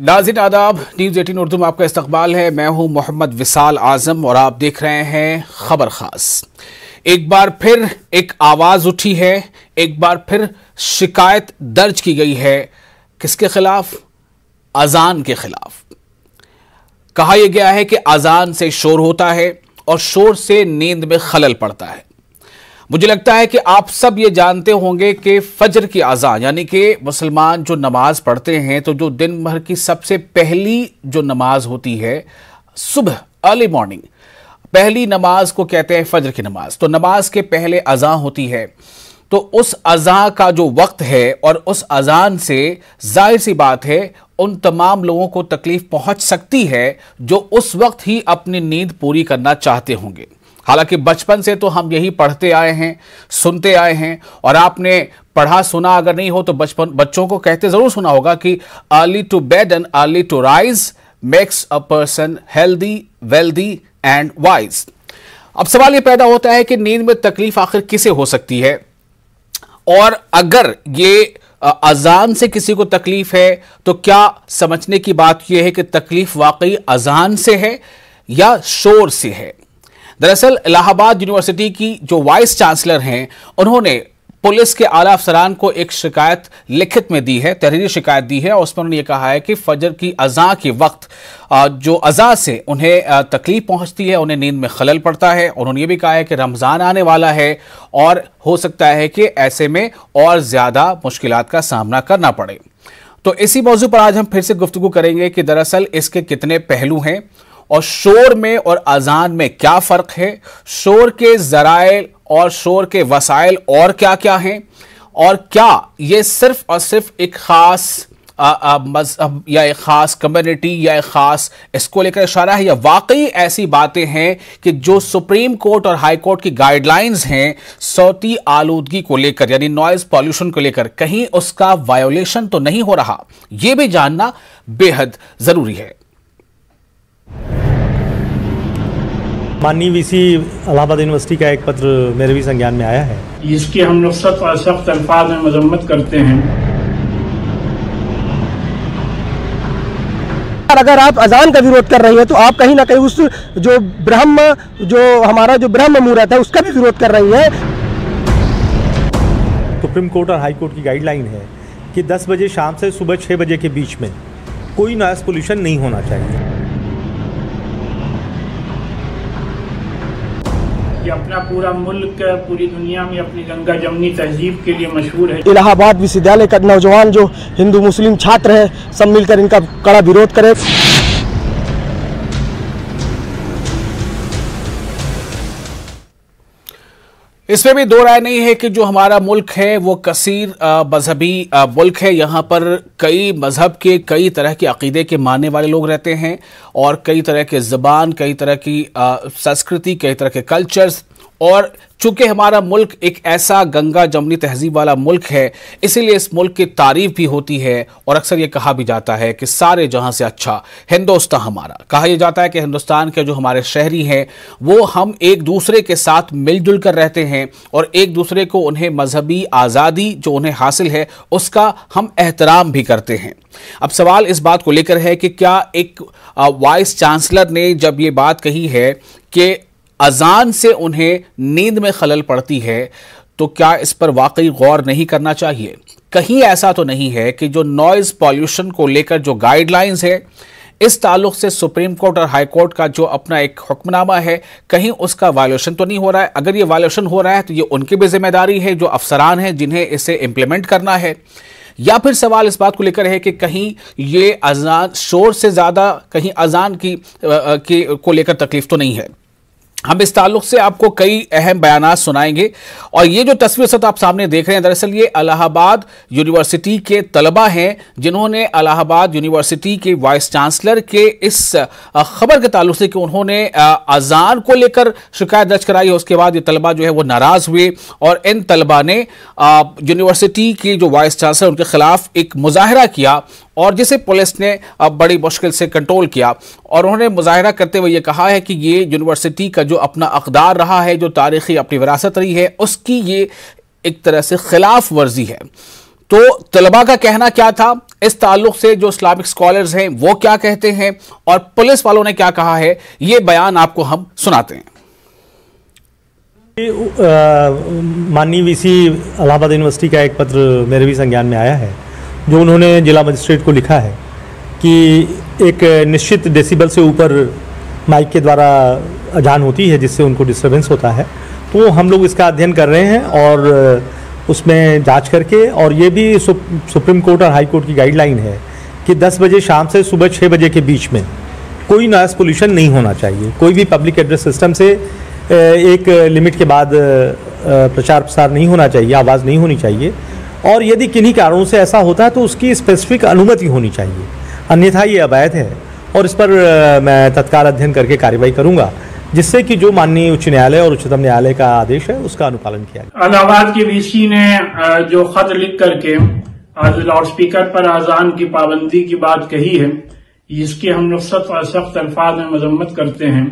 नाज़रीन आदाब, न्यूज़ 18 उर्दू में आपका इस्तकबाल है। मैं हूं मोहम्मद विसाल आजम और आप देख रहे हैं खबर खास। एक बार फिर एक आवाज उठी है, एक बार फिर शिकायत दर्ज की गई है। किसके खिलाफ? अजान के खिलाफ। कहा यह गया है कि अजान से शोर होता है और शोर से नींद में खलल पड़ता है। मुझे लगता है कि आप सब ये जानते होंगे कि फजर की अजान यानी कि मुसलमान जो नमाज पढ़ते हैं तो जो दिन भर की सबसे पहली जो नमाज होती है सुबह अर्ली मॉर्निंग, पहली नमाज को कहते हैं फजर की नमाज। तो नमाज के पहले अजान होती है, तो उस अजान का जो वक्त है और उस अजान से जाहिर सी बात है उन तमाम लोगों को तकलीफ पहुंच सकती है जो उस वक्त ही अपनी नींद पूरी करना चाहते होंगे। हालांकि बचपन से तो हम यही पढ़ते आए हैं, सुनते आए हैं, और आपने पढ़ा सुना अगर नहीं हो तो बच्चों को कहते जरूर सुना होगा कि early to bed and early to rise makes a person healthy, wealthy and wise. अब सवाल यह पैदा होता है कि नींद में तकलीफ आखिर किसे हो सकती है, और अगर ये अजान से किसी को तकलीफ है तो क्या समझने की बात यह है कि तकलीफ वाकई अजान से है या शोर से है। दरअसल इलाहाबाद यूनिवर्सिटी की जो वाइस चांसलर हैं उन्होंने पुलिस के आला अफसरान को एक शिकायत लिखित में दी है, तहरीरी शिकायत दी है, और उसमें उन्होंने ये कहा है कि फजर की अज़ान के वक्त जो अज़ान से उन्हें तकलीफ पहुंचती है, उन्हें नींद में खलल पड़ता है। उन्होंने ये भी कहा है कि रमज़ान आने वाला है और हो सकता है कि ऐसे में और ज़्यादा मुश्किलात का सामना करना पड़े। तो इसी मौजू पर आज हम फिर से गुफ्तगू करेंगे कि दरअसल इसके कितने पहलू हैं और शोर में और अजान में क्या फ़र्क है, शोर के ज़राए और शोर के वसाइल और क्या क्या हैं, और क्या ये सिर्फ और सिर्फ एक ख़ास मज़हब या एक ख़ास कम्युनिटी या एक ख़ास इसको लेकर इशारा है, या वाकई ऐसी बातें हैं कि जो सुप्रीम कोर्ट और हाई कोर्ट की गाइडलाइंस हैं सौती आलूदगी को लेकर यानी नॉइज़ पॉल्यूशन को लेकर, कहीं उसका वायोलेशन तो नहीं हो रहा। यह भी जानना बेहद ज़रूरी है। माननीय वीसी इलाहाबाद यूनिवर्सिटी का एक पत्र मेरे भी संज्ञान में आया है, जिसकी हम लोग सख्त अल्फाज में मजम्मत करते हैं। अगर आप अजान का विरोध कर रही हैं तो आप कहीं ना कहीं उस जो हमारा ब्रह्म मुहूर्त है उसका भी विरोध कर रही है। सुप्रीम कोर्ट और हाई कोर्ट की गाइडलाइन है कि 10 बजे शाम से सुबह 6 बजे के बीच में कोई नॉइज़ पोल्यूशन नहीं होना चाहिए। अपना पूरा मुल्क पूरी दुनिया में अपनी गंगा जमनी तहजीब के लिए मशहूर है। इलाहाबाद विश्वविद्यालय का नौजवान जो हिंदू मुस्लिम छात्र हैं सब मिलकर इनका कड़ा विरोध करें। इसमें भी दो राय नहीं है कि जो हमारा मुल्क है वो कसीर मजहबी मुल्क है। यहाँ पर कई मजहब के कई तरह के अकीदे के मानने वाले लोग रहते हैं और कई तरह के ज़बान, कई तरह की संस्कृति, कई तरह के कल्चर्स, और चूंकि हमारा मुल्क एक ऐसा गंगा जमनी तहजीब वाला मुल्क है इसीलिए इस मुल्क की तारीफ भी होती है, और अक्सर ये कहा भी जाता है कि सारे जहां से अच्छा हिंदुस्तान हमारा। कहा यह जाता है कि हिंदुस्तान के जो हमारे शहरी हैं वो हम एक दूसरे के साथ मिलजुल कर रहते हैं और एक दूसरे को उन्हें मजहबी आज़ादी जो उन्हें हासिल है उसका हम एहतराम भी करते हैं। अब सवाल इस बात को लेकर है कि क्या एक वाइस चांसलर ने जब ये बात कही है कि अजान से उन्हें नींद में खलल पड़ती है तो क्या इस पर वाकई गौर नहीं करना चाहिए? कहीं ऐसा तो नहीं है कि जो नॉइज़ पॉल्यूशन को लेकर जो गाइडलाइंस है इस ताल्लुक से सुप्रीम कोर्ट और हाई कोर्ट का जो अपना एक हुक्मनामा है कहीं उसका वायोलेशन तो नहीं हो रहा है? अगर ये वायोलेशन हो रहा है तो ये उनकी भी जिम्मेदारी है जो अफसरान हैं जिन्हें इसे इम्प्लीमेंट करना है, या फिर सवाल इस बात को लेकर है कि कहीं ये अजान शोर से ज़्यादा कहीं अजान को लेकर तकलीफ तो नहीं है। हम इस ताल्लुक से आपको कई अहम बयानात सुनाएंगे, और ये जो तस्वीर सत आप सामने देख रहे हैं दरअसल ये इलाहाबाद यूनिवर्सिटी के तलबा हैं जिन्होंने इलाहाबाद यूनिवर्सिटी के वाइस चांसलर के इस खबर के ताल्लुक से कि उन्होंने अजान को लेकर शिकायत दर्ज कराई है, उसके बाद ये तलबा जो है वो नाराज हुए और इन तलबा ने यूनिवर्सिटी की जो वाइस चांसलर उनके खिलाफ एक मुजाहरा किया, और जिसे पुलिस ने बड़ी मुश्किल से कंट्रोल किया। और उन्होंने मुजाहरा करते हुए ये कहा है कि ये यूनिवर्सिटी का जो अपना अक़दार रहा है, जो तारीख़ी अपनी विरासत रही है, उसकी ये एक तरह से खिलाफ वर्जी है। तो तलबा का कहना क्या था, इस ताल्लुक से जो इस्लामिक स्कॉलर्स हैं वो क्या कहते हैं और पुलिस वालों ने क्या कहा है, ये बयान आपको हम सुनाते हैं। माननीय वीसी इलाहाबाद यूनिवर्सिटी का एक पत्र मेरे भी संज्ञान में आया है, जो उन्होंने जिला मजिस्ट्रेट को लिखा है कि एक निश्चित डेसिबल से ऊपर माइक के द्वारा अजान होती है जिससे उनको डिस्टर्बेंस होता है। तो हम लोग इसका अध्ययन कर रहे हैं और उसमें जांच करके, और ये भी सुप्रीम कोर्ट और हाई कोर्ट की गाइडलाइन है कि 10 बजे शाम से सुबह 6 बजे के बीच में कोई नॉइज़ पोल्यूशन नहीं होना चाहिए। कोई भी पब्लिक एड्रेस सिस्टम से एक लिमिट के बाद प्रचार प्रसार नहीं होना चाहिए, आवाज़ नहीं होनी चाहिए, और यदि किन्हीं कारणों से ऐसा होता है तो उसकी स्पेसिफिक अनुमति होनी चाहिए, अन्यथा ये अवैध है। और इस पर मैं तत्काल अध्ययन करके कार्रवाई करूंगा, जिससे कि जो माननीय उच्च न्यायालय और उच्चतम न्यायालय का आदेश है उसका अनुपालन किया जाए। इलाहाबाद के वीसी ने जो खत लिख करके लाउड स्पीकर पर अजान की पाबंदी की बात कही है, जिसकी हम लोग सख्त अल्फाज में मजम्मत करते हैं,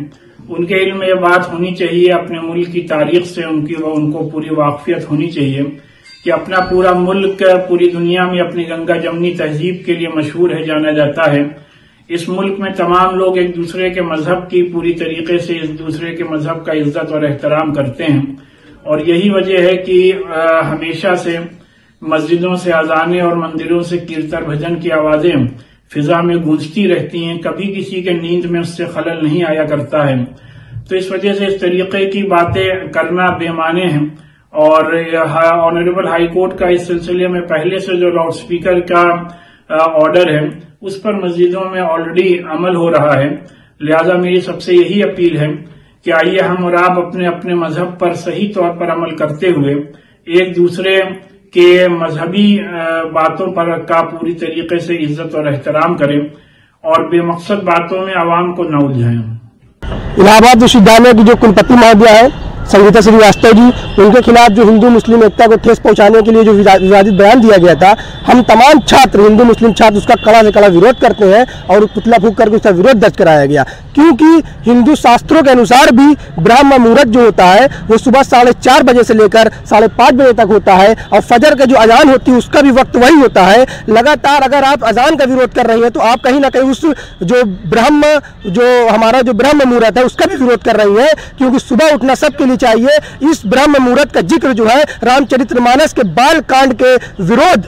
उनके इल्म में ये बात होनी चाहिए, अपने मुल्क की तारीख से उनको पूरी वाकफियत होनी चाहिए कि अपना पूरा मुल्क पूरी दुनिया में अपनी गंगा जमनी तहजीब के लिए मशहूर है, जाना जाता है। इस मुल्क में तमाम लोग एक दूसरे के मजहब की पूरी तरीके से एक दूसरे के मजहब का इज्जत और एहतराम करते हैं, और यही वजह है कि हमेशा से मस्जिदों से अजानें और मंदिरों से कीर्तन भजन की आवाजें फिजा में गूंजती रहती हैं, कभी किसी के नींद में उससे खलल नहीं आया करता है। तो इस वजह से इस तरीके की बातें करना बेमाने हैं, और ऑनरेबल हाई कोर्ट का इस सिलसिले में पहले से जो लाउड स्पीकर का ऑर्डर है उस पर मस्जिदों में ऑलरेडी अमल हो रहा है। लिहाजा मेरी सबसे यही अपील है कि आइए हम और आप अपने अपने मजहब पर सही तौर पर अमल करते हुए एक दूसरे के मजहबी बातों पर का पूरी तरीके से इज्जत और एहतराम करें और बेमकसद बातों में आवाम को न उलझाएं। इलाहाबाद विश्वविद्यालय की जो कुलपति महोदया है संगीता श्रीवास्तव जी, उनके खिलाफ जो हिंदू मुस्लिम एकता को ठेस पहुंचाने के लिए जो विवादित बयान दिया गया था, हम तमाम छात्र, हिंदू मुस्लिम छात्र उसका कड़ा से कड़ा विरोध करते हैं और पुतला फूंक करके उसका विरोध दर्ज कराया गया। क्योंकि हिंदू शास्त्रों के अनुसार भी ब्रह्म मुहूर्त जो होता है वो सुबह 4:30 बजे से लेकर 5:30 बजे तक होता है, और फजर का जो अजान होती है उसका भी वक्त वही होता है। लगातार अगर आप अजान का विरोध कर रही हैं तो आप कहीं ना कहीं उस जो हमारा जो ब्रह्म मुहूर्त है उसका भी विरोध कर रही है, क्योंकि सुबह उठना सबके लिए चाहिए। इस ब्रह्म मुहूर्त का जिक्र जो है रामचरितमानस के बाल कांड के विरोध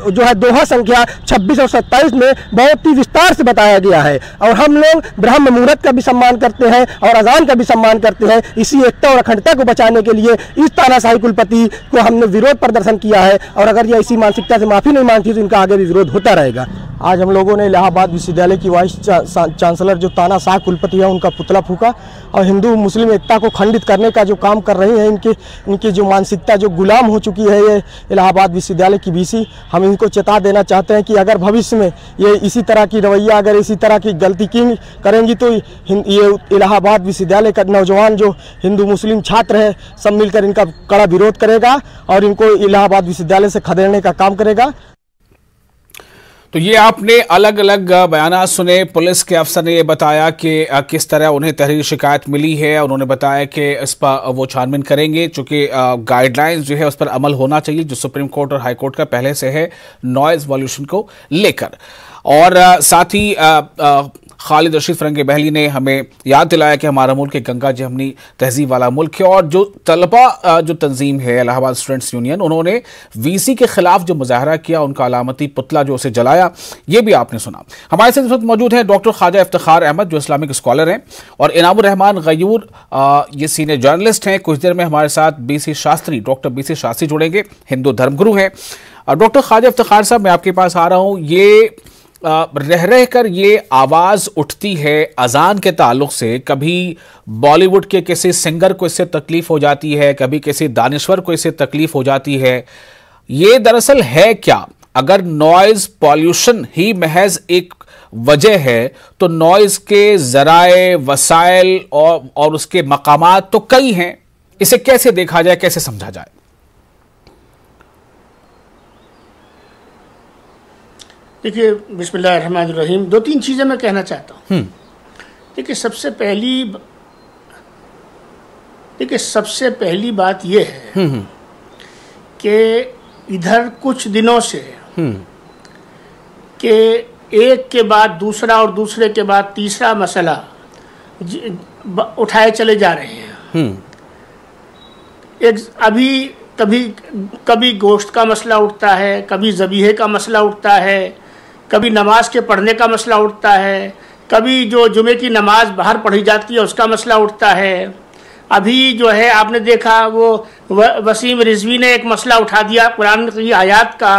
जो है दोहा संख्या 26 और 27 में बहुत ही विस्तार से बताया गया है, और हम लोग ब्रह्म मुहूर्त का भी सम्मान करते हैं और अजान का भी सम्मान करते हैं। इसी एकता और अखंडता को बचाने के लिए इस तानाशाही कुलपति को हमने विरोध प्रदर्शन किया है, और अगर ये इसी मानसिकता से माफी नहीं मांगती तो इनका आगे भी विरोध होता रहेगा। आज हम लोगों ने इलाहाबाद विश्वविद्यालय की वाइस चांसलर जो तानाशाह कुलपति है उनका पुतला फूंका, और हिंदू मुस्लिम एकता को खंडित करने का जो काम कर रही है इनकी जो मानसिकता जो गुलाम हो चुकी है ये इलाहाबाद विश्वविद्यालय की वीसी, हम इनको चेता देना चाहते हैं कि अगर भविष्य में ये इसी तरह की रवैया, अगर इसी तरह की गलती करेंगी तो ये इलाहाबाद विश्वविद्यालय का नौजवान जो हिंदू मुस्लिम छात्र है सब मिलकर इनका कड़ा विरोध करेगा और इनको इलाहाबाद विश्वविद्यालय से खदेड़ने का काम करेगा। तो ये आपने अलग अलग बयान सुने। पुलिस के अफसर ने ये बताया कि किस तरह उन्हें तहरीरी शिकायत मिली है, उन्होंने बताया कि इस पर वो छानबीन करेंगे, चूंकि गाइडलाइंस जो है उस पर अमल होना चाहिए जो सुप्रीम कोर्ट और हाई कोर्ट का पहले से है नॉइज पॉल्यूशन को लेकर। और साथ ही खालिद रशीद फरंगी बहली ने हमें याद दिलाया कि हमारा मुल्क एक गंगा जमनी तहजीब वाला मुल्क है, और जो तलबा जो तंजीम है इलाहाबाद स्टूडेंट्स यूनियन, उन्होंने वीसी के खिलाफ जो मुजाहरा किया, उनका अलामती पुतला जो उसे जलाया, ये भी आपने सुना। हमारे साथ इस वक्त मौजूद हैं डॉक्टर ख्वाजा इफ्तिखार अहमद जो इस्लामिक स्कॉलर हैं, और इनामुर रहमान गयूर ये सीनियर जर्नलिस्ट हैं। कुछ देर में हमारे साथ डॉक्टर BC शास्त्री जुड़ेंगे, हिंदू धर्मगुरु हैं। डॉक्टर ख्वाजा इफ्तिखार साहब, मैं आपके पास आ रहा हूँ। ये रह कर ये आवाज़ उठती है अजान के ताल्लुक से, कभी बॉलीवुड के किसी सिंगर को इससे तकलीफ हो जाती है, कभी किसी दानिश्वर को इससे तकलीफ हो जाती है। ये दरअसल है क्या? अगर नॉइज़ पॉल्यूशन ही महज एक वजह है तो नॉइज़ के ज़राए, वसाइल और उसके मकामात तो कई हैं। इसे कैसे देखा जाए, कैसे समझा जाए? देखिए, बिस्मिल्लाहिर्रहमानिर्रहीम, 2-3 चीज़ें मैं कहना चाहता हूँ। देखिए, सबसे पहली बात यह है कि इधर कुछ दिनों से कि एक के बाद दूसरा और दूसरे के बाद तीसरा मसला उठाए चले जा रहे हैं। अभी कभी गोश्त का मसला उठता है, कभी ज़बीहे का मसला उठता है, कभी नमाज के पढ़ने का मसला उठता है, कभी जो जुमे की नमाज बाहर पढ़ी जाती है उसका मसला उठता है। अभी जो है आपने देखा वो वसीम रिजवी ने एक मसला उठा दिया कुरान की आयत का।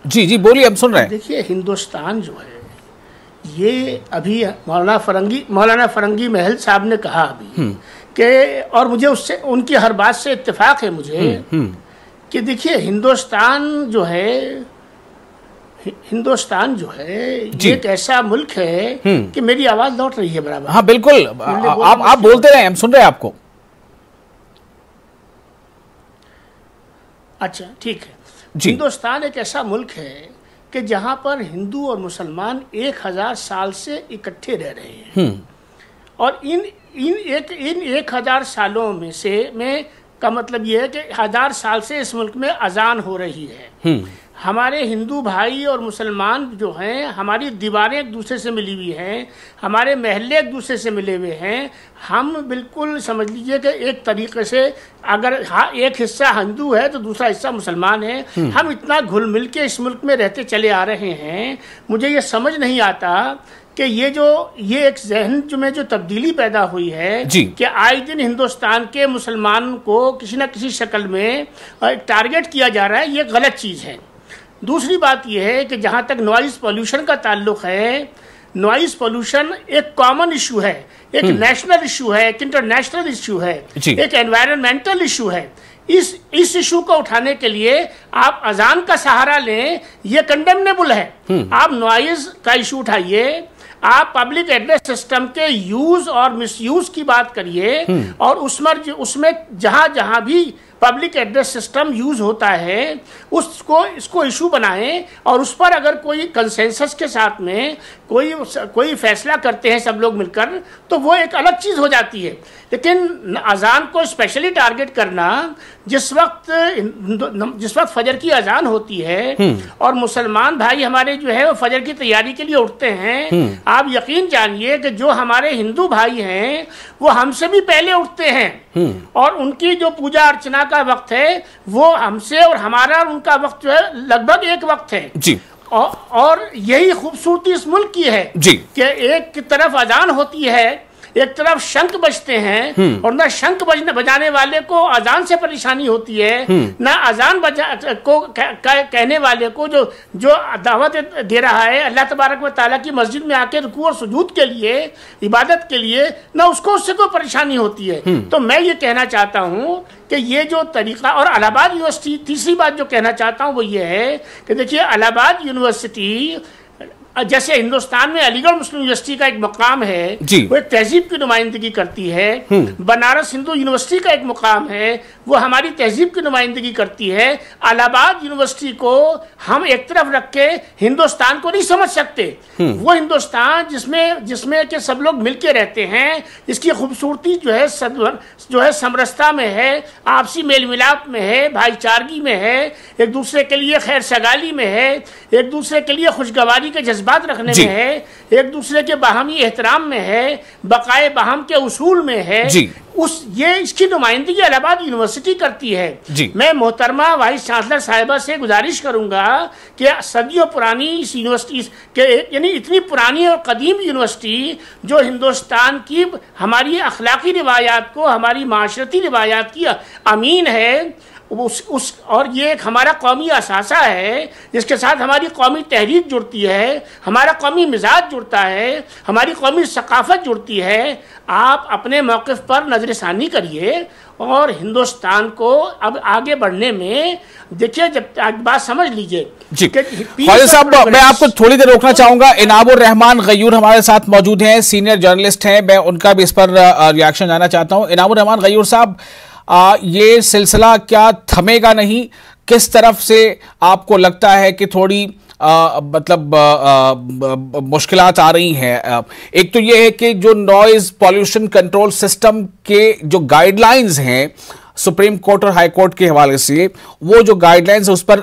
जी जी बोलिए, हम सुन रहे हैं। देखिए हिंदुस्तान जो है ये अभी मौलाना फरंगी महल साहब ने कहा अभी कि, और मुझे उससे उनकी हर बात से इत्तेफाक है मुझे कि देखिए हिंदुस्तान जो है ये एक ऐसा मुल्क है कि मेरी आवाज लौट रही है बराबर। हाँ बिल्कुल, आप बोलते रहे, हम सुन रहे हैं आपको। अच्छा ठीक है। हिंदुस्तान एक ऐसा मुल्क है कि जहां पर हिंदू और मुसलमान 1000 साल से इकट्ठे रह रहे हैं और इन 1000 सालों में का मतलब यह है कि 1000 साल से इस मुल्क में अजान हो रही है। हमारे हिंदू भाई और मुसलमान जो हैं, हमारी दीवारें एक दूसरे से मिली हुई हैं, हमारे महल्ले एक दूसरे से मिले हुए हैं। हम बिल्कुल समझ लीजिए कि एक तरीके से अगर एक हिस्सा हिंदू है तो दूसरा हिस्सा मुसलमान है। हम इतना घुल मिल के इस मुल्क में रहते चले आ रहे हैं। मुझे ये समझ नहीं आता कि ये एक जहन में जो तब्दीली पैदा हुई है कि आए दिन हिंदुस्तान के मुसलमान को किसी न किसी शक्ल में टारगेट किया जा रहा है, ये गलत चीज़ है। दूसरी बात यह है कि जहाँ तक नॉइज़ पोल्यूशन का ताल्लुक है, नॉइज़ पोल्यूशन एक कॉमन इशू है, एक नेशनल इशू है, एक इंटरनेशनल इशू है, एक एनवायरमेंटल इशू है। इस इशू को उठाने के लिए आप अजान का सहारा लें, ये कंडेमनेबल है। आप नॉइज़ का इशू उठाइए, आप पब्लिक एड्रेस सिस्टम के यूज और मिसयूज की बात करिए और उसमें जहां भी पब्लिक एड्रेस सिस्टम यूज होता है इसको इशू बनाएं और उस पर अगर कोई कंसेंसस के साथ में कोई फैसला करते हैं सब लोग मिलकर तो वो एक अलग चीज हो जाती है। लेकिन अजान को स्पेशली टारगेट करना, जिस वक्त फजर की अजान होती है और मुसलमान भाई हमारे जो है वो फजर की तैयारी के लिए उठते हैं, आप यकीन जानिए कि जो हमारे हिंदू भाई हैं वो हमसे भी पहले उठते हैं और उनकी जो पूजा अर्चना का वक्त है वो हमसे और हमारा और उनका वक्त जो है लगभग एक वक्त है जी। और यही खूबसूरती इस मुल्क की है जी कि एक तरफ अजान होती है, एक तरफ शंख बजते हैं और ना शंख बजाने वाले को अजान से परेशानी होती है, ना अजान कहने वाले को जो दावत दे रहा है अल्लाह तबारक व तआला की मस्जिद में आके रुकू और सुजूद के लिए, इबादत के लिए, ना उसको उससे कोई परेशानी होती है। तो मैं ये कहना चाहता हूँ कि ये जो तरीका, और इलाहाबाद यूनिवर्सिटी, तीसरी बात जो कहना चाहता हूँ वो ये है कि देखिए इलाहाबाद यूनिवर्सिटी जैसे हिंदुस्तान में अलीगढ़ मुस्लिम यूनिवर्सिटी का एक मुकाम है, वो एक तहजीब की नुमाइंदगी करती है। बनारस हिंदू यूनिवर्सिटी का एक मुकाम है, वो हमारी तहजीब की नुमाइंदगी करती है। इलाहाबाद यूनिवर्सिटी को हम एक तरफ रख के हिंदुस्तान को नहीं समझ सकते। वो हिंदुस्तान जिसमें के सब लोग मिलके रहते हैं, इसकी खूबसूरती जो है समरसता में है, आपसी मेल मिलाप में है, भाईचारगी में है, एक दूसरे के लिए खैर सगाली में है, एक दूसरे के लिए खुशगवारी के जज्बात रखने में है, एक दूसरे के बाहमी एहतराम में है, बकाए बाहम के उसूल में है। ये इसकी नुमाइंदगी इलाहाबाद यूनिवर्सिटी करती है। मैं मोहतरमा वाइस चांसलर साहिबा से गुजारिश करूंगा कि सदियों पुरानी इस यूनिवर्सिटी के, यानी इतनी पुरानी और कदीम यूनिवर्सिटी जो हिंदुस्तान की हमारी अखलाकी रिवायात को, हमारी माशरती रिवायात की अमीन है, और ये एक हमारा कौमी असासा है जिसके साथ हमारी कौमी तहरीक जुड़ती है, हमारा कौमी मिजाज जुड़ता है, हमारी कौमी सकाफत जुड़ती है। आप अपने मौक़िफ़ पर नज़रसानी करिए और हिंदुस्तान को अब आगे बढ़ने में देखिए, जब बात समझ लीजिए जी। ख्वाजा साहब, मैं आपको थोड़ी देर रोकना चाहूंगा। इनामुर रहमान गयूर हमारे साथ मौजूद हैं, सीनियर जर्नलिस्ट हैं, मैं उनका भी इस पर रिएक्शन जानना चाहता हूं। इनामुर रहमान गयूर साहब, ये सिलसिला क्या थमेगा नहीं? किस तरफ से आपको लगता है कि थोड़ी मुश्किलात आ रही हैं? एक तो ये है कि जो नॉइज पॉल्यूशन कंट्रोल सिस्टम के जो गाइडलाइंस हैं सुप्रीम कोर्ट और हाई कोर्ट के हवाले से वो जो गाइडलाइंस है उस पर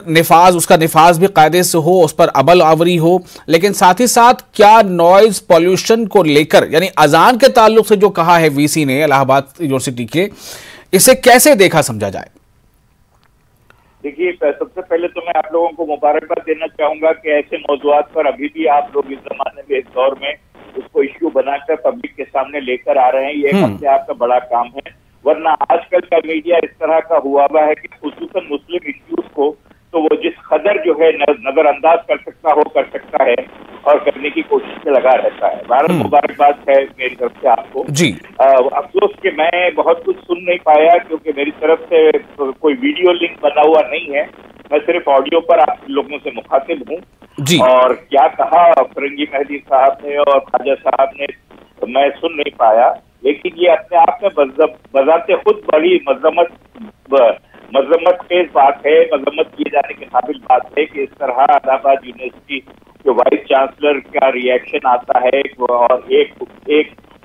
उसका निफाज भी कायदे से हो, उस पर अमल आवरी हो, लेकिन साथ ही साथ क्या नॉइज पॉल्यूशन को लेकर यानी अजान के ताल्लुक से जो कहा है वीसी ने इलाहाबाद यूनिवर्सिटी के, इसे कैसे देखा समझा जाए? देखिए, सबसे पहले तो मैं आप लोगों को मुबारकबाद देना चाहूंगा कि ऐसे मौजूआत पर अभी भी आप लोग इस जमाने में, इस दौर में उसको इश्यू बनाकर पब्लिक के सामने लेकर आ रहे हैं। ये एक अपने आप का बड़ा काम है, वरना आजकल का मीडिया इस तरह का हुआ हुआ है कि खुसूसन मुस्लिम इश्यूज को तो वो जिस कदर जो है नजरअंदाज कर सकता है और करने की कोशिश में लगा रहता है। भारत मुबारकबाद है मेरी तरफ से आपको जी। अफसोस कि मैं बहुत कुछ सुन नहीं पाया क्योंकि मेरी तरफ से कोई वीडियो लिंक बना हुआ नहीं है, मैं सिर्फ ऑडियो पर आप लोगों से मुखातिब हूँ। और क्या कहा फरंगी मेहदी साहब ने और ख्वाजा साहब ने मैं सुन नहीं पाया, लेकिन ये अपने आप में बजाते खुद बड़ी मजम्मत खेज बात है, मजम्मत किए जाने के काबिल बात है कि इस तरह इलाहाबाद यूनिवर्सिटी के वाइस चांसलर का रिएक्शन आता है और एक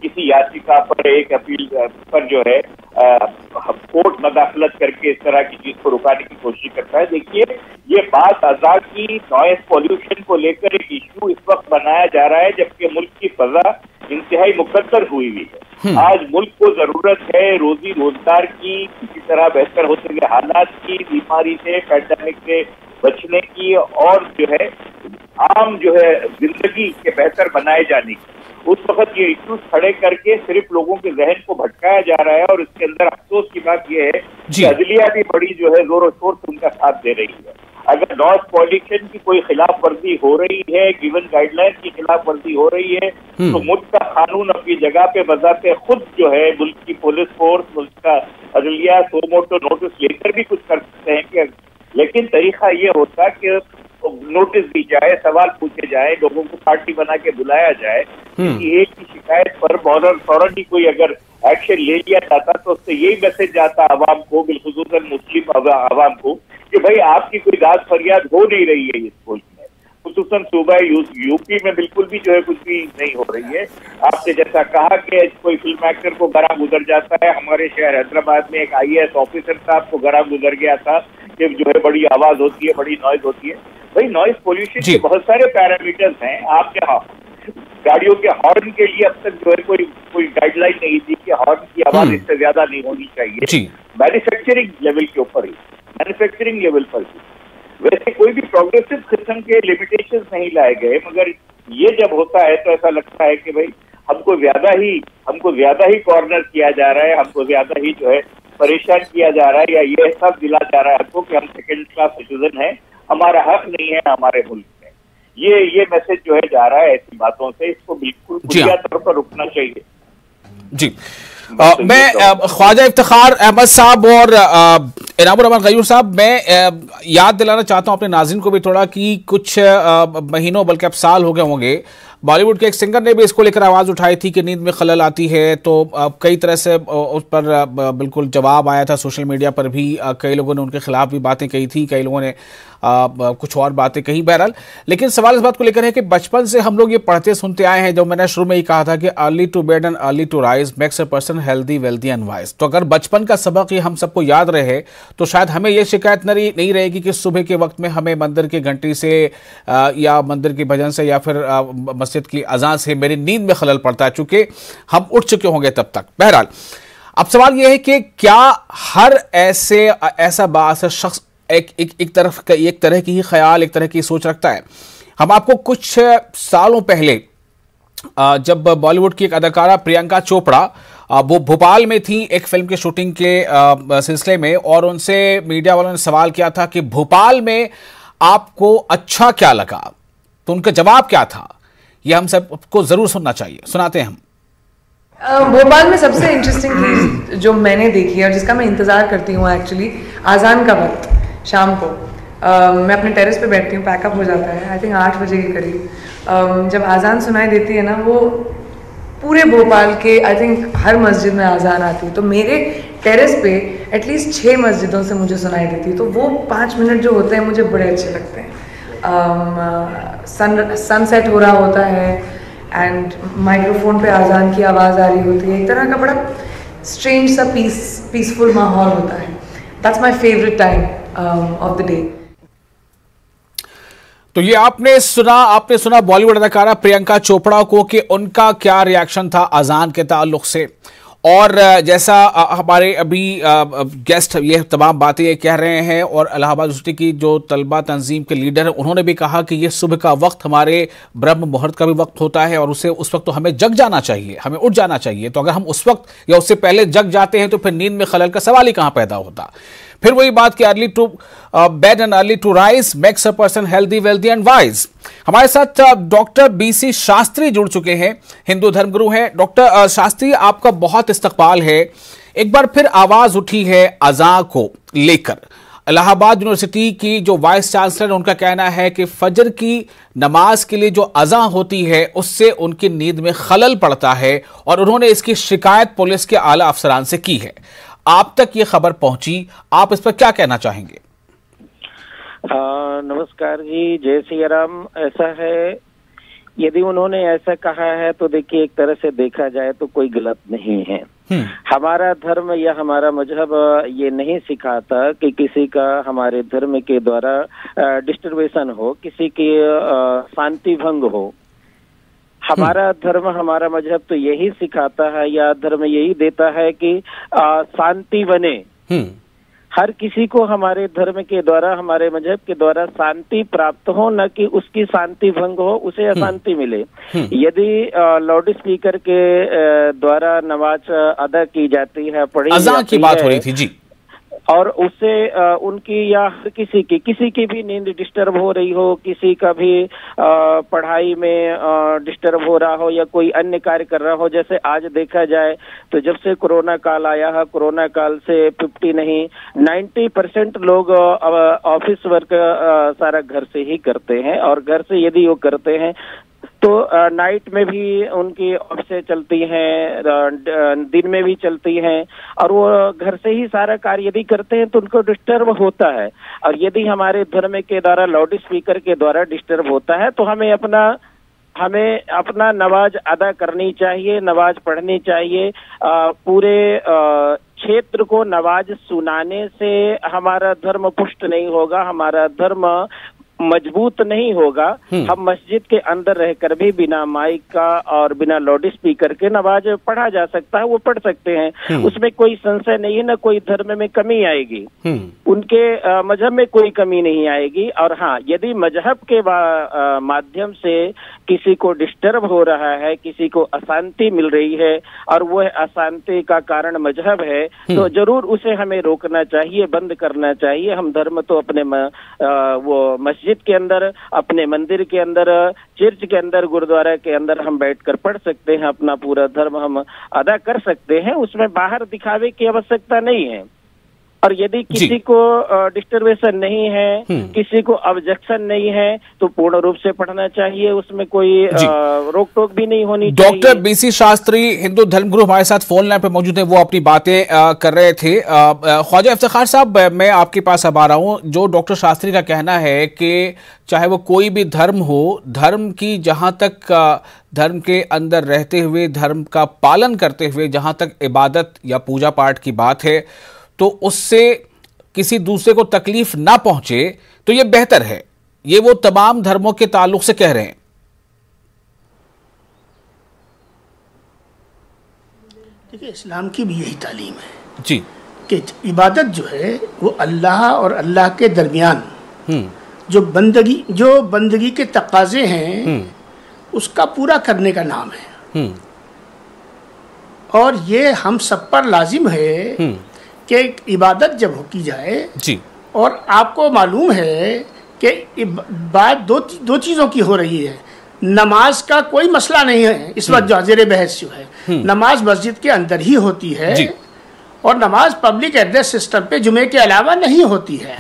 किसी याचिका पर, एक अपील पर जो है कोर्ट मदाखलत करके इस तरह की चीज को रुकाने की कोशिश करता है। देखिए, ये बात अज़ा की नॉइज पॉल्यूशन को लेकर एक इश्यू इस वक्त बनाया जा रहा है जबकि मुल्क की फजा इंतहाई मुकद्दर हुई है। आज मुल्क को जरूरत है रोजी रोजगार की, किसी तरह बेहतर होते हुए हालात की, बीमारी से, पैंडेमिक से बचने की और जो है आम जो है जिंदगी के बेहतर बनाए जाने की। उस वक्त ये इश्यूज खड़े करके सिर्फ लोगों के जहन को भटकाया जा रहा है और इसके अंदर अफसोस की बात यह है कि अदलिया भी बड़ी जो है जोर और शोर से उनका साथ दे रही है। अगर नॉइज पॉल्यूशन की कोई खिलाफ वर्जी हो रही है, गिवन गाइडलाइन की खिलाफ वर्जी हो रही है, तो मुल्क का कानून अपनी जगह पे बजाते खुद जो है मुल्क की पुलिस फोर्स, मुल्क का अदलिया सो मोटो नोटिस लेकर भी कुछ कर सकते हैं कि, लेकिन तरीका ये होता कि नोटिस दी जाए, सवाल पूछे जाए, लोगों को पार्टी बना के बुलाया जाए कि एक की शिकायत पर फौरन ही कोई अगर एक्शन ले लिया जाता तो उससे यही मैसेज जाता आवाम को, बिलखुसूसन मुस्लिम आवाम को, कि भाई आपकी कोई दाद फरियाद हो नहीं रही है इस मुल्क में। खुसूसन सूबा यूपी में बिल्कुल भी जो है कुछ भी नहीं हो रही है। आपने जैसा कहा कि कोई फिल्म एक्टर को गरा गुजर जाता है, हमारे शहर हैदराबाद में एक IAS ऑफिसर साहब को गरा गुजर गया था कि जो है बड़ी आवाज होती है, बड़ी नॉइज होती है। भाई नॉइज पोल्यूशन के बहुत सारे पैरामीटर्स हैं। आपके गाड़ियों के हॉर्न के लिए अब तक जो है कोई गाइडलाइन नहीं थी कि हॉर्न की आवाज इससे ज्यादा नहीं होनी चाहिए। मैन्युफैक्चरिंग लेवल के ऊपर ही, मैन्युफैक्चरिंग लेवल पर ही वैसे कोई भी प्रोग्रेसिव किस्म के लिमिटेशंस नहीं लाए गए, मगर ये जब होता है तो ऐसा लगता है कि भाई हमको ज्यादा ही कॉर्नर किया जा रहा है, हमको ज्यादा ही जो है परेशान किया जा रहा है, या ये एहसास दिला जा रहा है हमको कि हम सेकेंड क्लास सिटीजन हैं, हमारा हक नहीं है हमारे मुल्क में। ये मैसेज जो है जा रहा है ऐसी बातों से, इसको बिल्कुल बुनियादी तौर पर रुकना चाहिए। जी मैं ख्वाजा इफ्तिखार अहमद साहब और इनामुर रहमान गयूर साहब, मैं याद दिलाना चाहता हूं अपने नाज़रीन को भी थोड़ा कि कुछ महीनों बल्कि अब साल हो गए होंगे, बॉलीवुड के एक सिंगर ने भी इसको लेकर आवाज़ उठाई थी कि नींद में खलल आती है, तो कई तरह से उस पर बिल्कुल जवाब आया था। सोशल मीडिया पर भी कई लोगों ने उनके खिलाफ भी बातें कही थी, कई लोगों ने कुछ और बातें कही। बहरहाल, लेकिन सवाल इस बात को लेकर है कि बचपन से हम लोग ये पढ़ते सुनते आए हैं, जो मैंने शुरू में ही कहा था कि early to bed and early to rise makes a person healthy, wealthy and wise. तो अगर बचपन का सबक ये हम सबको याद रहे तो शायद हमें ये शिकायत नहीं रहेगी कि सुबह के वक्त में हमें मंदिर की घंटी से या मंदिर के भजन से या फिर मस्जिद की अजान से मेरी नींद में खलल पड़ता है, चूंकि हम उठ चुके होंगे तब तक। बहरहाल, अब सवाल यह है कि क्या हर ऐसा बास शख्स एक तरह की ही ख्याल, एक तरह की सोच रखता है? हम आपको कुछ सालों पहले जब बॉलीवुड की एक अदाकारा प्रियंका चोपड़ा वो भोपाल में थी एक फिल्म के शूटिंग के सिलसिले में, और उनसे मीडिया वालों ने सवाल किया था कि भोपाल में आपको अच्छा क्या लगा, तो उनका जवाब क्या था, ये हम सबको जरूर सुनना चाहिए। सुनाते हैं हम। भोपाल में सबसे इंटरेस्टिंग चीज़ जो मैंने देखी है और जिसका मैं इंतज़ार करती हूँ एक्चुअली, आज़ान का वक्त शाम को मैं अपने टेरेस पे बैठती हूँ, पैकअप हो जाता है आई थिंक 8 बजे के करीब। जब आज़ान सुनाई देती है ना, वो पूरे भोपाल के आई थिंक हर मस्जिद में आज़ान आती है, तो मेरे टेरेस पे एटलीस्ट 6 मस्जिदों से मुझे सुनाई देती है। तो वो 5 मिनट जो होते हैं मुझे बड़े अच्छे लगते हैं। सनसेट हो रहा होता है एंड माइक्रोफोन पे आज़ान की आवाज़ आ रही होती है, एक तरह का बड़ा स्ट्रेंज सा पीसफुल माहौल होता है. That's my favourite time of the day. तो ये आपने सुना बॉलीवुड अदाकारा प्रियंका चोपड़ा को कि उनका क्या रिएक्शन था अजान के ताल्लुक से. और जैसा हमारे अभी गेस्ट ये तमाम बातें ये कह रहे हैं, और इलाहाबाद यूनिवर्सिटी की जो तलबा तंजीम के लीडर हैं उन्होंने भी कहा कि ये सुबह का वक्त हमारे ब्रह्म मुहूर्त का भी वक्त होता है, और उस वक्त तो हमें जग जाना चाहिए, हमें उठ जाना चाहिए. तो अगर हम उस वक्त या उससे पहले जग जाते हैं तो फिर नींद में खलल का सवाल ही कहां पैदा होता. फिर वही बात कि early to bed and early to rise makes a person healthy, wealthy and wise. हमारे साथ डॉक्टर बीसी शास्त्री जुड़ चुके हैं, हिंदू धर्मगुरु हैं. डॉक्टर शास्त्री, आपका बहुत इस्तकबाल है. एक बार फिर आवाज उठी है अज़ान को लेकर. इलाहाबाद यूनिवर्सिटी की जो वाइस चांसलर, उनका कहना है कि फजर की नमाज के लिए जो अज़ान होती है उससे उनकी नींद में खलल पड़ता है, और उन्होंने इसकी शिकायत पुलिस के आला अफसरान से की है. आप तक ये खबर पहुंची, आप इस पर क्या कहना चाहेंगे? नमस्कार जी, जय सिया राम. ऐसा है, यदि उन्होंने ऐसा कहा है तो देखिए, एक तरह से देखा जाए तो कोई गलत नहीं है. हमारा धर्म या हमारा मजहब ये नहीं सिखाता कि किसी का हमारे धर्म के द्वारा डिस्टर्बेशन हो, किसी की शांति भंग हो. हमारा धर्म, हमारा मजहब तो यही सिखाता है, या धर्म यही देता है कि शांति बने. हर किसी को हमारे धर्म के द्वारा, हमारे मजहब के द्वारा शांति प्राप्त हो, न कि उसकी शांति भंग हो, उसे अशांति मिले. यदि लाउड स्पीकर के द्वारा नमाज अदा की जाती है, पढ़ी अज़ान की बात हो रही थी जी, और उससे उनकी या हर किसी की भी नींद डिस्टर्ब हो रही हो, किसी का भी पढ़ाई में डिस्टर्ब हो रहा हो, या कोई अन्य कार्य कर रहा हो. जैसे आज देखा जाए तो जब से कोरोना काल आया है, कोरोना काल से 50 नहीं 90% लोग ऑफिस वर्क सारा घर से ही करते हैं, और घर से यदि वो करते हैं तो नाइट में भी उनकी ऑफिसें चलती हैं, दिन में भी चलती हैं, और वो घर से ही सारा कार्य यदि करते हैं तो उनको डिस्टर्ब होता है. और यदि हमारे धर्म के द्वारा लाउड स्पीकर के द्वारा डिस्टर्ब होता है तो हमें अपना नमाज अदा करनी चाहिए, नमाज पढ़नी चाहिए. पूरे क्षेत्र को नमाज सुनाने से हमारा धर्म पुष्ट नहीं होगा, हमारा धर्म मजबूत नहीं होगा. हम मस्जिद के अंदर रहकर भी बिना माइक का और बिना लाउड स्पीकर के नमाज पढ़ा जा सकता है, वो पढ़ सकते हैं. उसमें कोई संशय नहीं है, न कोई धर्म में कमी आएगी, उनके मजहब में कोई कमी नहीं आएगी. और हाँ, यदि मजहब के माध्यम से किसी को डिस्टर्ब हो रहा है, किसी को अशांति मिल रही है, और वह अशांति का कारण मजहब है, तो जरूर उसे हमें रोकना चाहिए, बंद करना चाहिए. हम धर्म तो अपने वो मस्जिद के अंदर, अपने मंदिर के अंदर, चर्च के अंदर, गुरुद्वारा के अंदर हम बैठकर पढ़ सकते हैं, अपना पूरा धर्म हम अदा कर सकते हैं. उसमें बाहर दिखावे की आवश्यकता नहीं है. और यदि किसी को डिस्टर्बेशन नहीं है, किसी को ऑब्जेक्शन नहीं है, तो पूर्ण रूप से पढ़ना चाहिए, उसमें कोई रोक टोक भी नहीं होनी चाहिए. डॉक्टर बीसी शास्त्री, हिंदू धर्मगुरु, हमारे साथ फोन लाइन पे मौजूद हैं, वो अपनी बातें कर रहे थे. ख्वाजा इफ्तिखार साहब, मैं आपके पास अब आ रहा हूँ. जो डॉक्टर शास्त्री का कहना है कि चाहे वो कोई भी धर्म हो, धर्म की जहां तक धर्म के अंदर रहते हुए, धर्म का पालन करते हुए जहां तक इबादत या पूजा पाठ की बात है, तो उससे किसी दूसरे को तकलीफ ना पहुंचे तो ये बेहतर है. ये वो तमाम धर्मों के ताल्लुक से कह रहे हैं. देखिए, इस्लाम की भी यही तालीम है जी, कि इबादत जो है वो अल्लाह और अल्लाह के दरमियान जो बंदगी के तकाजे हैं उसका पूरा करने का नाम है. और ये हम सब पर लाजिम है कि इबादत जब की जाए जी, और आपको मालूम है कि बात दो चीज़ों की हो रही है. नमाज का कोई मसला नहीं है इस वक्त, जाजिर बहस जो है, नमाज मस्जिद के अंदर ही होती है जी. और नमाज पब्लिक एड्रेस सिस्टम पे जुमे के अलावा नहीं होती है.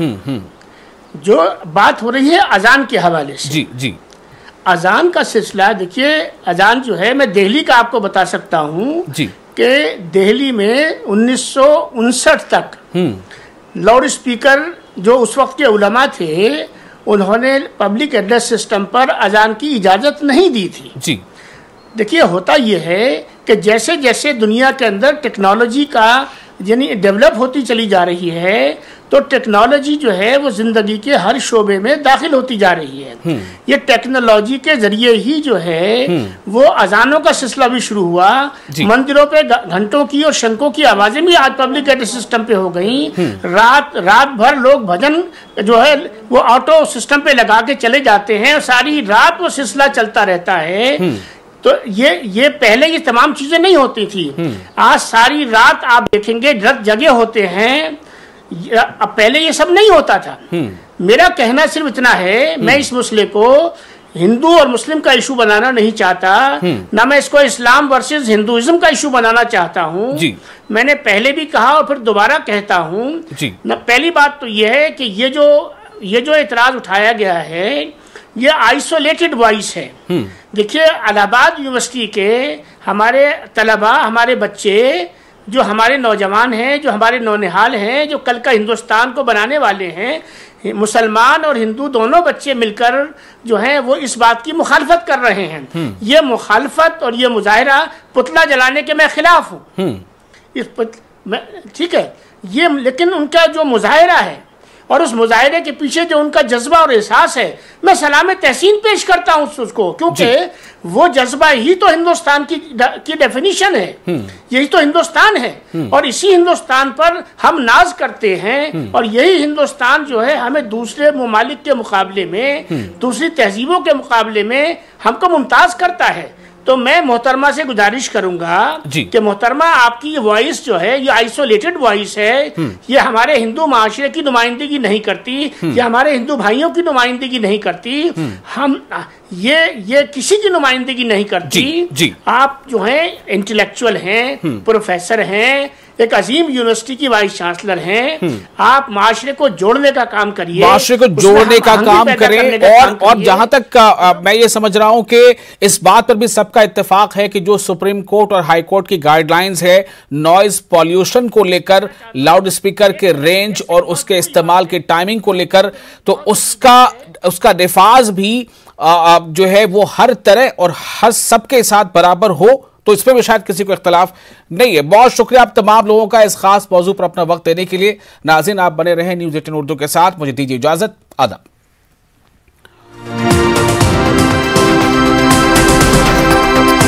जो बात हो रही है अजान के हवाले से, जी जी, अजान का सिलसिला देखिए. अजान जो है, मैं दिल्ली का आपको बता सकता हूँ कि दिल्ली में 1959 तक लाउड स्पीकर जो उस वक्त के उलमा थे, उन्होंने पब्लिक एड्रेस सिस्टम पर अजान की इजाज़त नहीं दी थी जी. देखिए होता ये है कि जैसे जैसे दुनिया के अंदर टेक्नोलॉजी का यानी डेवलप होती चली जा रही है, तो टेक्नोलॉजी जो है वो जिंदगी के हर शोबे में दाखिल होती जा रही है। ये टेक्नोलॉजी के जरिए ही जो है वो अजानों का सिलसिला भी शुरू हुआ। मंदिरों पे घंटों की और शंखों की आवाजें भी आज पब्लिक एड्रेस सिस्टम पे हो गई। रात भर लोग भजन जो है वो ऑटो सिस्टम पे लगा के चले जाते हैं और सारी रात वो सिलसिला चलता रहता है। तो ये पहले ये तमाम चीजें नहीं होती थी। आज सारी रात आप देखेंगे जगह होते हैं, अब पहले ये सब नहीं होता था। मेरा कहना सिर्फ इतना है, मैं इस मसले को हिंदू और मुस्लिम का इशू बनाना नहीं चाहता, ना मैं इसको इस्लाम वर्सेस हिंदुइज्म का इशू बनाना चाहता हूँ। मैंने पहले भी कहा और फिर दोबारा कहता हूँ। पहली बात तो यह है कि ये जो इतराज उठाया गया है ये आइसोलेटेड वॉइस है। देखिए इलाहाबाद यूनिवर्सिटी के हमारे तलबा, हमारे बच्चे, जो हमारे नौजवान हैं, जो हमारे नौनिहाल हैं, जो कल का हिंदुस्तान को बनाने वाले हैं, मुसलमान और हिंदू दोनों बच्चे मिलकर जो हैं वो इस बात की मुखालफत कर रहे हैं। ये मुखालफत और ये मुजाहिरा पुतला जलाने के मैं खिलाफ हूँ। ठीक है ये, लेकिन उनका जो मुजाहिरा है और उस मुजाहिरे के पीछे जो उनका जज्बा और एहसास है, मैं सलाम तहसीन पेश करता हूं उसको, क्योंकि वो जज्बा ही तो हिंदुस्तान की डेफिनेशन है। यही तो हिंदुस्तान है और इसी हिंदुस्तान पर हम नाज करते हैं और यही हिंदुस्तान जो है हमें दूसरे ममालिक के मुकाबले में, दूसरी तहजीबों के मुकाबले में हमको मुमताज करता है। तो मैं मोहतरमा से गुजारिश करूंगा कि मोहतरमा आपकी ये वॉइस जो है ये आइसोलेटेड वॉइस है, ये हमारे हिंदू माशरे की नुमाइंदगी नहीं करती, ये हमारे हिंदू भाइयों की नुमाइंदगी नहीं करती, हम ये किसी की नुमाइंदगी नहीं करती। आप जो हैं इंटेलेक्चुअल हैं, प्रोफेसर हैं, एक अजीम यूनिवर्सिटी की वाइस चांसलर हैं, आप माशरे को जोड़ने का काम करिए, माशरे को जोड़ने का काम करें। और जहां तक मैं ये समझ रहा हूं कि इस बात पर भी सबका इत्तेफाक है कि जो सुप्रीम कोर्ट और हाई कोर्ट की गाइडलाइंस है नॉइज पॉल्यूशन को लेकर, लाउड स्पीकर के रेंज और उसके इस्तेमाल के टाइमिंग को लेकर, तो उसका निफाज भी जो है वो हर तरह और हर सबके साथ बराबर हो, तो इस पर भी शायद किसी को इख्तलाफ नहीं है। बहुत शुक्रिया आप तमाम लोगों का इस खास मौजू पर अपना वक्त देने के लिए। नाज़रीन आप बने रहें न्यूज़ 18 उर्दू के साथ। मुझे दीजिए इजाजत। आदाब।